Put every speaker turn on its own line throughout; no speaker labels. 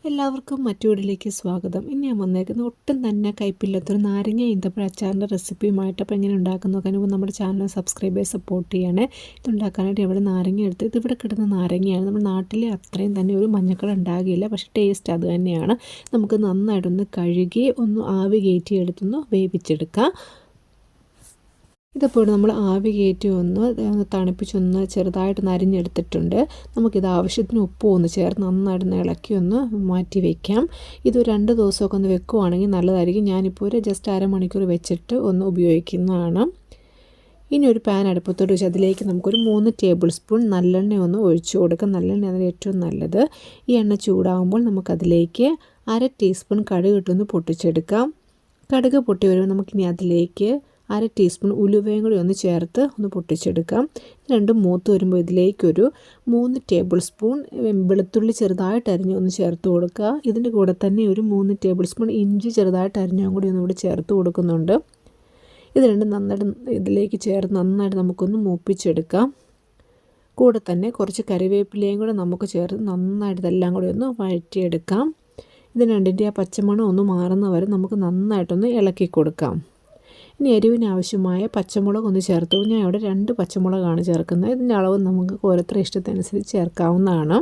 എല്ലാവർക്കും മറ്റൊരിലേക്ക് സ്വാഗതം. ഇനി ഞാൻ വന്നേക്കുന്നത് ഒട്ടും തന്നെ കയ്പില്ലാത്തൊരു നാരങ്ങ ഈന്തപ്പഴ അച്ചാറിൻ്റെ റെസിപ്പിയുമായിട്ട്. അപ്പോൾ എങ്ങനെ ഉണ്ടാക്കുന്നു നോക്കാൻ നമ്മുടെ ചാനൽ സബ്സ്ക്രൈബ് ചെയ്ത് സപ്പോർട്ട് ചെയ്യണേ. ഇതുണ്ടാക്കാനായിട്ട് ഇവിടെ നാരങ്ങ എടുത്ത് ഇതിവിടെ കിട്ടുന്ന നാരങ്ങയാണ്. നമ്മുടെ നാട്ടിലെ അത്രയും തന്നെ ഒരു മഞ്ഞക്കളർ ഉണ്ടാകില്ല, പക്ഷേ ടേസ്റ്റ് അത് തന്നെയാണ്. നമുക്ക് നന്നായിട്ടൊന്ന് കഴുകി ഒന്ന് ആവി കയറ്റി എടുത്തൊന്ന് വേവിച്ചെടുക്കാം. ഇതിപ്പോൾ നമ്മൾ ആവി കയറ്റി ഒന്ന് തണുപ്പിച്ചൊന്ന് ചെറുതായിട്ട് അരിഞ്ഞെടുത്തിട്ടുണ്ട്. നമുക്കിത് ആവശ്യത്തിന് ഉപ്പ് ഒന്ന് ചേർത്ത് നന്നായിട്ട് ഇളക്കി ഒന്ന് മാറ്റി വയ്ക്കാം. ഇത് 2 ദിവസമൊക്കെ ഒന്ന് വെക്കുവാണെങ്കിൽ നല്ലതായിരിക്കും. ഞാനിപ്പോൾ ഒരു ജസ്റ്റ് അരമണിക്കൂർ വെച്ചിട്ട് ഒന്ന് ഉപയോഗിക്കുന്നതാണ്. ഇനി ഒരു പാൻ അടുപ്പത്തോട്ട് വെച്ച് അതിലേക്ക് നമുക്കൊരു 3 ടേബിൾ സ്പൂൺ നല്ലെണ്ണ ഒന്ന് ഒഴിച്ചു കൊടുക്കാം. നല്ലെണ്ണ അതിന് ഏറ്റവും നല്ലത്. ഈ എണ്ണ ചൂടാകുമ്പോൾ നമുക്കതിലേക്ക് 1/2 ടീസ്പൂൺ കടുക് ഇട്ടൊന്ന് പൊട്ടിച്ചെടുക്കാം. കടുക് പൊട്ടി വരുമ്പോൾ നമുക്കിനി അതിലേക്ക് 1/2 ടീസ്പൂൺ ഉലുവയും കൂടി ഒന്ന് ചേർത്ത് ഒന്ന് പൊട്ടിച്ചെടുക്കാം. രണ്ടും മൂത്ത് വരുമ്പോൾ ഇതിലേക്കൊരു 3 ടേബിൾ സ്പൂൺ വെളുത്തുള്ളി ചെറുതായിട്ട് അരിഞ്ഞ് ഒന്ന് ചേർത്ത് കൊടുക്കുക. ഇതിൻ്റെ കൂടെ തന്നെ ഒരു 3 ടേബിൾ സ്പൂൺ ഇഞ്ചി ചെറുതായിട്ട് അരിഞ്ഞും കൂടി ഒന്ന് ഇവിടെ ചേർത്ത് കൊടുക്കുന്നുണ്ട്. ഇത് രണ്ടും നന്നായിട്ട് ഇതിലേക്ക് ചേർത്ത് നന്നായിട്ട് നമുക്കൊന്ന് മൂപ്പിച്ചെടുക്കാം. കൂടെ തന്നെ കുറച്ച് കറിവേപ്പിലയും കൂടെ നമുക്ക് ചേർത്ത് നന്നായിട്ട് ഇതെല്ലാം കൂടി ഒന്ന് വഴറ്റിയെടുക്കാം. ഇത് രണ്ടിൻ്റെ ആ പച്ചമണം ഒന്ന് മാറുന്ന വരെ നമുക്ക് നന്നായിട്ടൊന്ന് ഇളക്കി കൊടുക്കാം. ഇനി എരിവിന് ആവശ്യമായ പച്ചമുളക് ഒന്ന് ചേർത്ത്. ഞാൻ ഇവിടെ 2 പച്ചമുളകാണ് ചേർക്കുന്നത്. ഇതിൻ്റെ അളവ് നമുക്ക് ഓരോരുത്തരുടെ ഇഷ്ടത്തിനനുസരിച്ച് ചേർക്കാവുന്നതാണ്.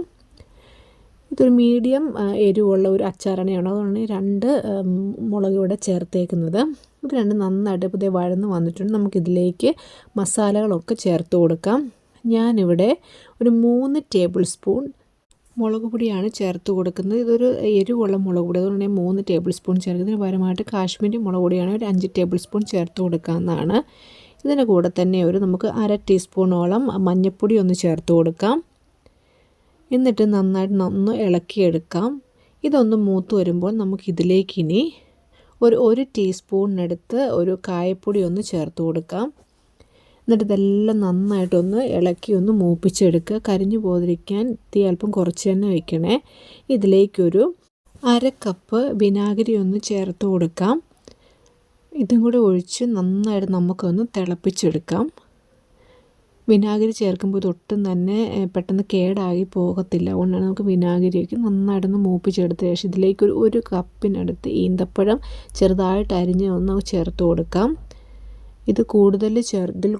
ഇതൊരു മീഡിയം എരിവുള്ള ഒരു അച്ചാറാണ്. അതുകൊണ്ടാണ് 2 മുളക് ഇവിടെ ചേർത്തേക്കുന്നത്. ഇത് രണ്ടും നന്നായിട്ട് ഇപ്പോൾ ഇതേ വഴന്ന് വന്നിട്ടുണ്ട്. നമുക്കിതിലേക്ക് മസാലകളൊക്കെ ചേർത്ത് കൊടുക്കാം. ഞാനിവിടെ ഒരു 3 ടേബിൾ സ്പൂൺ മുളക് പൊടിയാണ് ചേർത്ത് കൊടുക്കുന്നത്. ഇതൊരു എരിവുള്ള മുളക് പൊടി, അതുകൊണ്ട് ഞാൻ 3 ടേബിൾ സ്പൂൺ ചേർക്കുന്നതിന് പകരമായിട്ട് കാശ്മീരി മുളക് പൊടിയാണ് ഒരു 5 ടേബിൾ സ്പൂൺ ചേർത്ത് കൊടുക്കാവുന്നതാണ്. ഇതിൻ്റെ കൂടെ തന്നെ നമുക്ക് 1/2 ടീസ്പൂണോളം മഞ്ഞൾപ്പൊടി ഒന്ന് ചേർത്ത് കൊടുക്കാം. എന്നിട്ട് നന്നായിട്ട് ഒന്ന് ഇളക്കിയെടുക്കാം. ഇതൊന്ന് മൂത്ത് വരുമ്പോൾ നമുക്കിതിലേക്ക് ഇനി ഒരു ടീസ്പൂണിനടുത്ത് ഒരു കായപ്പൊടി ഒന്ന് ചേർത്ത് കൊടുക്കാം. എന്നിട്ട് ഇതെല്ലാം നന്നായിട്ടൊന്ന് ഇളക്കി ഒന്ന് മൂപ്പിച്ചെടുക്കുക. കരിഞ്ഞു പോകാതിരിക്കാൻ തീ അല്പം കുറച്ച് തന്നെ വയ്ക്കണേ. ഇതിലേക്കൊരു 1/2 കപ്പ് വിനാഗിരി ഒന്ന് ചേർത്ത് കൊടുക്കാം. ഇതും കൂടെ ഒഴിച്ച് നന്നായിട്ട് നമുക്കൊന്ന് തിളപ്പിച്ചെടുക്കാം. വിനാഗിരി ചേർക്കുമ്പോൾ ഇതൊട്ടും തന്നെ പെട്ടെന്ന് കേടായി പോകത്തില്ല. അതുകൊണ്ടാണ് നമുക്ക് വിനാഗിരിയൊക്കെ നന്നായിട്ടൊന്ന് മൂപ്പിച്ചെടുത്ത ശേഷം ഇതിലേക്ക് ഒരു കപ്പിനടുത്ത് ഈന്തപ്പഴം ചെറുതായിട്ട് അരിഞ്ഞ് ഒന്ന് ചേർത്ത് കൊടുക്കാം. ഇതിൽ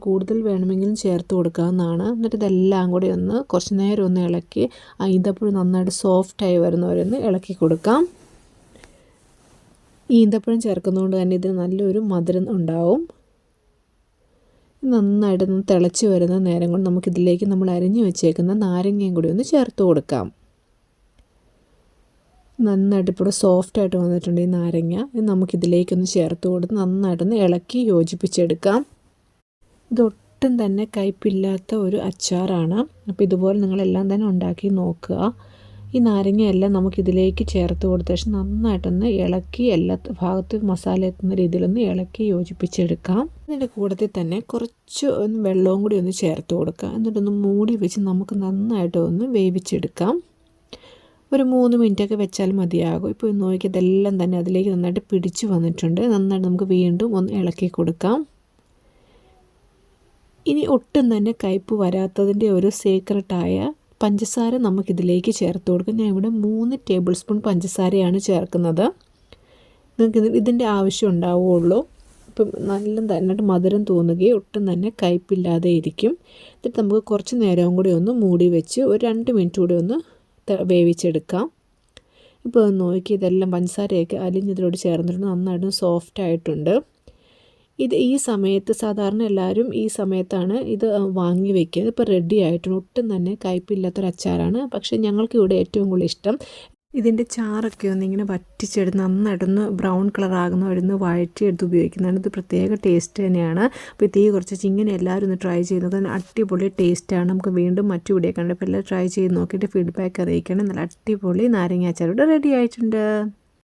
കൂടുതൽ വേണമെങ്കിലും ചേർത്ത് കൊടുക്കാവുന്നതാണ്. എന്നിട്ട് ഇതെല്ലാം കൂടി ഒന്ന് കുറച്ച് നേരം ഒന്ന് ഇളക്കി ഈന്തപ്പഴം നന്നായിട്ട് സോഫ്റ്റായി വരുന്നവരൊന്ന് ഇളക്കി കൊടുക്കാം. ഈന്തപ്പഴം ചേർക്കുന്നതുകൊണ്ട് തന്നെ ഇതിന് നല്ലൊരു മധുരം ഉണ്ടാവും. നന്നായിട്ടൊന്ന് തിളച്ച് വരുന്ന നേരം കൊണ്ട് നമുക്കിതിലേക്ക് നമ്മൾ അരിഞ്ഞു വെച്ചേക്കുന്ന നാരങ്ങയും കൂടി ഒന്ന് ചേർത്ത് കൊടുക്കാം. നന്നായിട്ട് ഇപ്പോൾ സോഫ്റ്റായിട്ട് വന്നിട്ടുണ്ട് ഈ നാരങ്ങ. നമുക്കിതിലേക്കൊന്ന് ചേർത്ത് കൊടുത്ത് നന്നായിട്ടൊന്ന് ഇളക്കി യോജിപ്പിച്ചെടുക്കാം. ഇതൊട്ടും തന്നെ കയ്പില്ലാത്ത ഒരു അച്ചാറാണ്. അപ്പോൾ ഇതുപോലെ നിങ്ങളെല്ലാം തന്നെ ഉണ്ടാക്കി നോക്കുക. ഈ നാരങ്ങയെല്ലാം നമുക്കിതിലേക്ക് ചേർത്ത് കൊടുത്ത ശേഷം നന്നായിട്ടൊന്ന് ഇളക്കി എല്ലാ ഭാഗത്തും മസാല എത്തുന്ന രീതിയിലൊന്ന് ഇളക്കി യോജിപ്പിച്ചെടുക്കാം. ഇതിൻ്റെ കൂട്ടത്തിൽ തന്നെ കുറച്ച് വെള്ളവും കൂടി ഒന്ന് ചേർത്ത് കൊടുക്കുക. എന്നിട്ടൊന്ന് മൂടി വെച്ച് നമുക്ക് നന്നായിട്ട് ഒന്ന് വേവിച്ചെടുക്കാം. ഒരു 3 മിനിറ്റൊക്കെ വെച്ചാൽ മതിയാകും. ഇപ്പോൾ നോക്കി ഇതെല്ലാം തന്നെ അതിലേക്ക് നന്നായിട്ട് പിടിച്ച് വന്നിട്ടുണ്ട്. നന്നായിട്ട് നമുക്ക് വീണ്ടും ഒന്ന് ഇളക്കി കൊടുക്കാം. ഇനി ഒട്ടും തന്നെ കയ്പ്പ് വരാത്തതിൻ്റെ ഒരു സീക്രട്ടായ പഞ്ചസാര നമുക്കിതിലേക്ക് ചേർത്ത് കൊടുക്കാം. ഞാൻ ഇവിടെ 3 ടേബിൾ സ്പൂൺ പഞ്ചസാരയാണ് ചേർക്കുന്നത്. നിങ്ങൾക്ക് ഇതിൻ്റെ ആവശ്യം ഉണ്ടാവുകയുള്ളൂ. ഇപ്പം നന്നായിട്ട് മധുരം തോന്നുകയും ഒട്ടും തന്നെ കയ്പില്ലാതെ ഇരിക്കും. എന്നിട്ട് നമുക്ക് കുറച്ച് നേരവും കൂടി ഒന്ന് മൂടി വെച്ച് ഒരു 2 മിനിറ്റ് കൂടി ഒന്ന് വേവിച്ചെടുക്കാം. ഇപ്പോൾ നോക്കി ഇതെല്ലാം പഞ്ചസാരയൊക്കെ അലിഞ്ഞതിലോട് ചേർന്നിട്ട് നന്നായിട്ട് സോഫ്റ്റ് ആയിട്ടുണ്ട്. ഈ സമയത്ത് സാധാരണ എല്ലാവരും ഈ സമയത്താണ് ഇത് വാങ്ങി വെക്കുന്നത്. ഇപ്പോൾ റെഡി ആയിട്ടുണ്ട്. ഒട്ടും തന്നെ കയ്പില്ലാത്തൊരു അച്ചാറാണ്. പക്ഷേ ഞങ്ങൾക്ക് ഇവിടെ ഏറ്റവും കൂടുതൽ ഇഷ്ടം ഇതിൻ്റെ ചാറൊക്കെ ഒന്ന് ഇങ്ങനെ വറ്റിച്ചെടുത്ത് നന്നായിട്ടൊന്ന് ബ്രൗൺ കളറാകുന്ന വരുന്ന വഴറ്റിയെടുത്ത് ഉപയോഗിക്കുന്നതാണ്. ഇത് പ്രത്യേക ടേസ്റ്റ് തന്നെയാണ്. അപ്പോൾ തീ കുറച്ച് ഇങ്ങനെ എല്ലാവരും ഒന്ന് ട്രൈ ചെയ്യുന്നത് അടിപൊളി ടേസ്റ്റാണ്. നമുക്ക് വീണ്ടും മറ്റു വീഡിയോ കണ്ടപ്പോൾ എല്ലാം ട്രൈ ചെയ്ത് നോക്കിയിട്ട് ഫീഡ്ബാക്ക് അറിയിക്കണം. നല്ല അടിപൊളി നാരങ്ങ അച്ചാർ ഇവിടെ റെഡി ആയിട്ടുണ്ട്.